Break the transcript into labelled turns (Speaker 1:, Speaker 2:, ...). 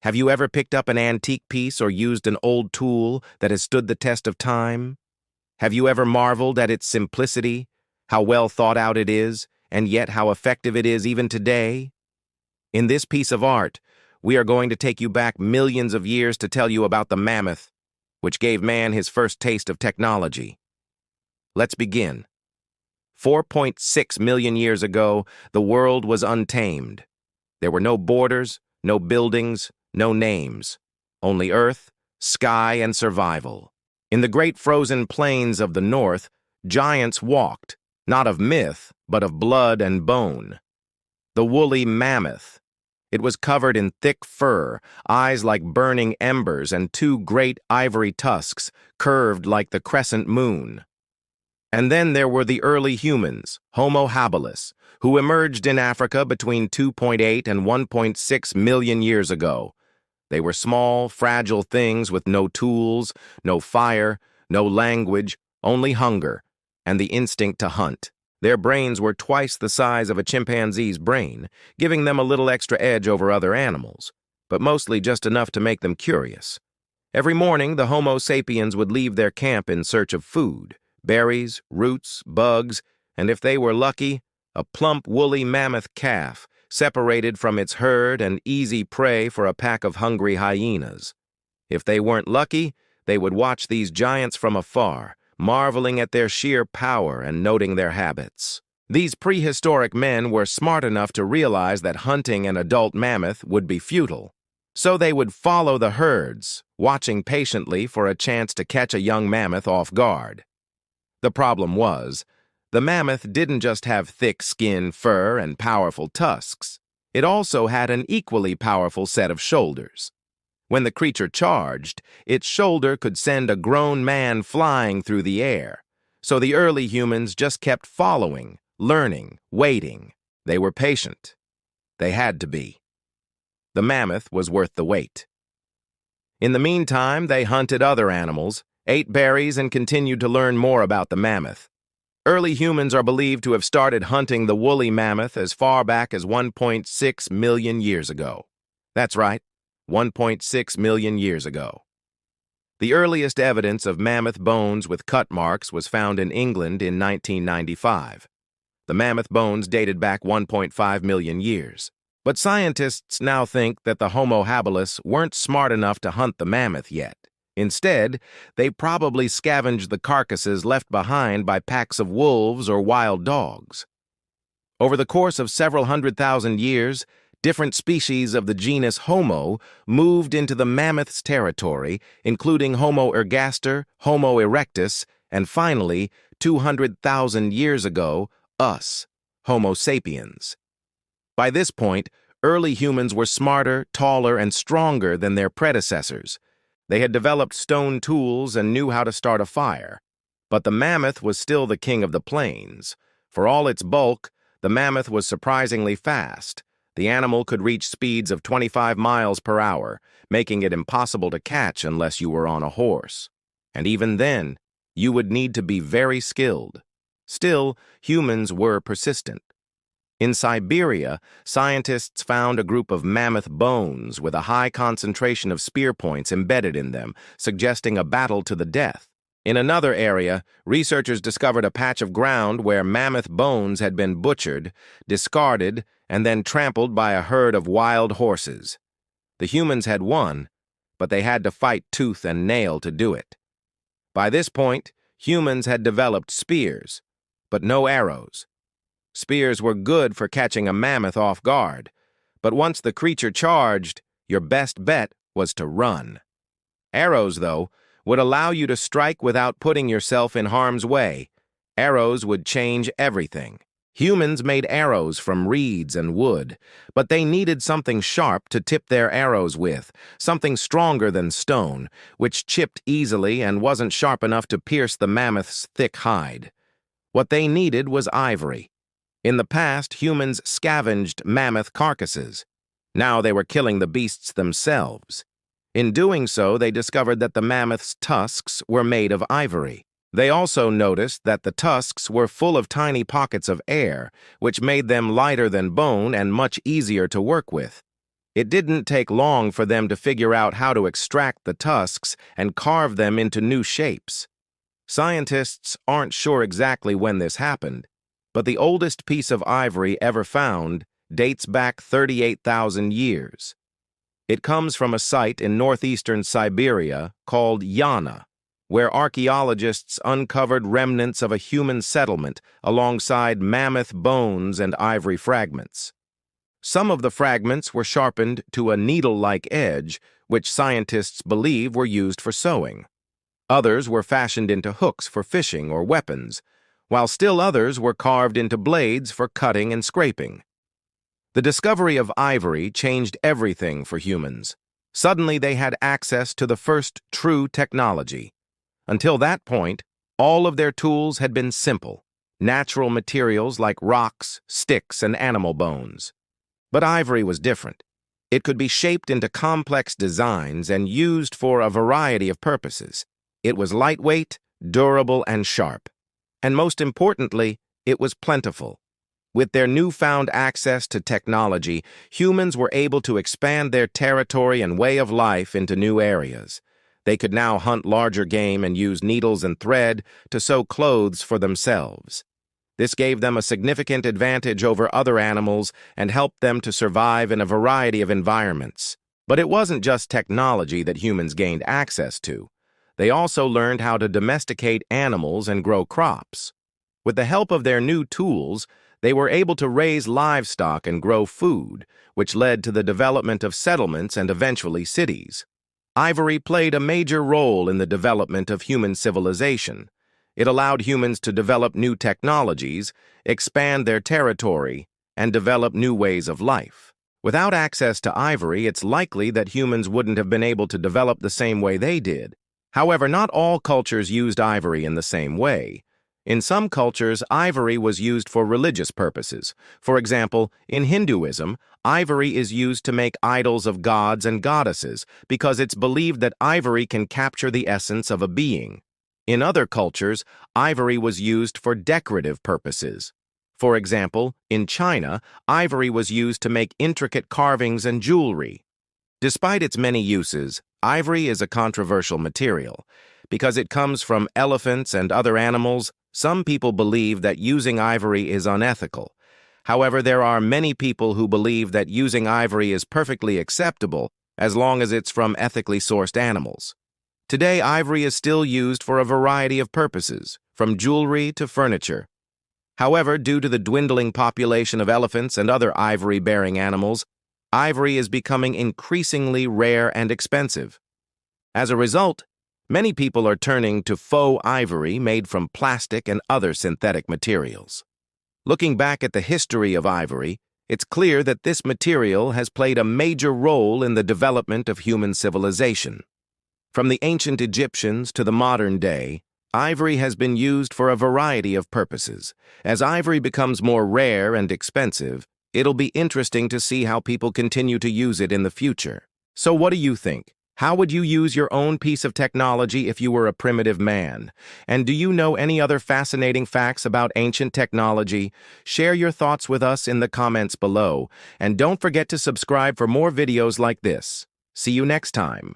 Speaker 1: Have you ever picked up an antique piece or used an old tool that has stood the test of time? Have you ever marveled at its simplicity, how well thought out it is, and yet how effective it is even today? In this piece of art, we are going to take you back millions of years to tell you about the mammoth, which gave man his first taste of technology. Let's begin. 4.6 million years ago, the world was untamed. There were no borders, no buildings, no names, only earth, sky, and survival. In the great frozen plains of the north, giants walked, not of myth, but of blood and bone. The woolly mammoth. It was covered in thick fur, eyes like burning embers, and two great ivory tusks, curved like the crescent moon. And then there were the early humans, HomoHabilis, who emerged in Africa between 2.8 and 1.6 million years ago. They were small, fragile things with no tools, no fire, no language, only hunger, and the instinct to hunt. Their brains were twice the size of a chimpanzee's brain, giving them a little extra edge over other animals, but mostly just enough to make them curious. Every morning, the HomoSapiens would leave their camp in search of food, berries, roots, bugs, and if they were lucky, a plump, woolly mammoth calf, separated from its herd and easy prey for a pack of hungry hyenas. If they weren't lucky, they would watch these giants from afar, marveling at their sheer power and noting their habits. These prehistoric men were smart enough to realize that hunting an adult mammoth would be futile. So they would follow the herds, watching patiently for a chance to catch a young mammoth off guard. The problem was, the mammoth didn't just have thick skin, fur, and powerful tusks. It also had an equally powerful set of shoulders. When the creature charged, its shoulder could send a grown man flying through the air. So the early humans just kept following, learning, waiting. They were patient. They had to be. The mammoth was worth the wait. In the meantime, they hunted other animals, ate berries, and continued to learn more about the mammoth. Early humans are believed to have started hunting the woolly mammoth as far back as 1.6 million years ago. That's right, 1.6 million years ago. The earliest evidence of mammoth bones with cut marks was found in England in 1995. The mammoth bones dated back 1.5 million years. But scientists now think that the HomoHabilis weren't smart enough to hunt the mammoth yet. Instead, they probably scavenged the carcasses left behind by packs of wolves or wild dogs. Over the course of several 100,000 years, different species of the genus Homo moved into the mammoth's territory, including HomoErgaster, HomoErectus, and finally, 200,000 years ago, us, HomoSapiens. By this point, early humans were smarter, taller, and stronger than their predecessors. They had developed stone tools and knew how to start a fire. But the mammoth was still the king of the plains. For all its bulk, the mammoth was surprisingly fast. The animal could reach speeds of 25 miles per hour, making it impossible to catch unless you were on a horse. And even then, you would need to be very skilled. Still, humans were persistent. In Siberia, scientists found a group of mammoth bones with a high concentration of spear points embedded in them, suggesting a battle to the death. In another area, researchers discovered a patch of ground where mammoth bones had been butchered, discarded, and then trampled by a herd of wild horses. The humans had won, but they had to fight tooth and nail to do it. By this point, humans had developed spears, but no arrows. Spears were good for catching a mammoth off guard, but once the creature charged, your best bet was to run. Arrows, though, would allow you to strike without putting yourself in harm's way. Arrows would change everything. Humans made arrows from reeds and wood, but they needed something sharp to tip their arrows with, something stronger than stone, which chipped easily and wasn't sharp enough to pierce the mammoth's thick hide. What they needed was ivory. In the past, humans scavenged mammoth carcasses. Now they were killing the beasts themselves. In doing so, they discovered that the mammoth's tusks were made of ivory. They also noticed that the tusks were full of tiny pockets of air, which made them lighter than bone and much easier to work with. It didn't take long for them to figure out how to extract the tusks and carve them into new shapes. Scientists aren't sure exactly when this happened, but the oldest piece of ivory ever found dates back 38,000 years. It comes from a site in northeastern Siberia called Yana, where archaeologists uncovered remnants of a human settlement alongside mammoth bones and ivory fragments. Some of the fragments were sharpened to a needle-like edge, which scientists believe were used for sewing. Others were fashioned into hooks for fishing or weapons, while still others were carved into blades for cutting and scraping. The discovery of ivory changed everything for humans. Suddenly they had access to the first true technology. Until that point, all of their tools had been simple, natural materials like rocks, sticks, and animal bones. But ivory was different. It could be shaped into complex designs and used for a variety of purposes. It was lightweight, durable, and sharp. And most importantly, it was plentiful. With their newfound access to technology, humans were able to expand their territory and way of life into new areas. They could now hunt larger game and use needles and thread to sew clothes for themselves. This gave them a significant advantage over other animals and helped them to survive in a variety of environments. But it wasn't just technology that humans gained access to. They also learned how to domesticate animals and grow crops. With the help of their new tools, they were able to raise livestock and grow food, which led to the development of settlements and eventually cities. Ivory played a major role in the development of human civilization. It allowed humans to develop new technologies, expand their territory, and develop new ways of life. Without access to ivory, it's likely that humans wouldn't have been able to develop the same way they did. However, not all cultures used ivory in the same way. In some cultures, ivory was used for religious purposes. For example, in Hinduism, ivory is used to make idols of gods and goddesses because it's believed that ivory can capture the essence of a being. In other cultures, ivory was used for decorative purposes. For example, in China, ivory was used to make intricate carvings and jewelry. Despite its many uses, ivory is a controversial material. Because it comes from elephants and other animals, some people believe that using ivory is unethical. However, there are many people who believe that using ivory is perfectly acceptable as long as it's from ethically sourced animals. Today, ivory is still used for a variety of purposes, from jewelry to furniture. However, due to the dwindling population of elephants and other ivory-bearing animals, ivory is becoming increasingly rare and expensive. As a result, many people are turning to faux ivory made from plastic and other synthetic materials. Looking back at the history of ivory, it's clear that this material has played a major role in the development of human civilization. From the ancient Egyptians to the modern day, ivory has been used for a variety of purposes. As ivory becomes more rare and expensive, it'll be interesting to see how people continue to use it in the future. So what do you think? How would you use your own piece of technology if you were a primitive man? And do you know any other fascinating facts about ancient technology? Share your thoughts with us in the comments below. And don't forget to subscribe for more videos like this. See you next time.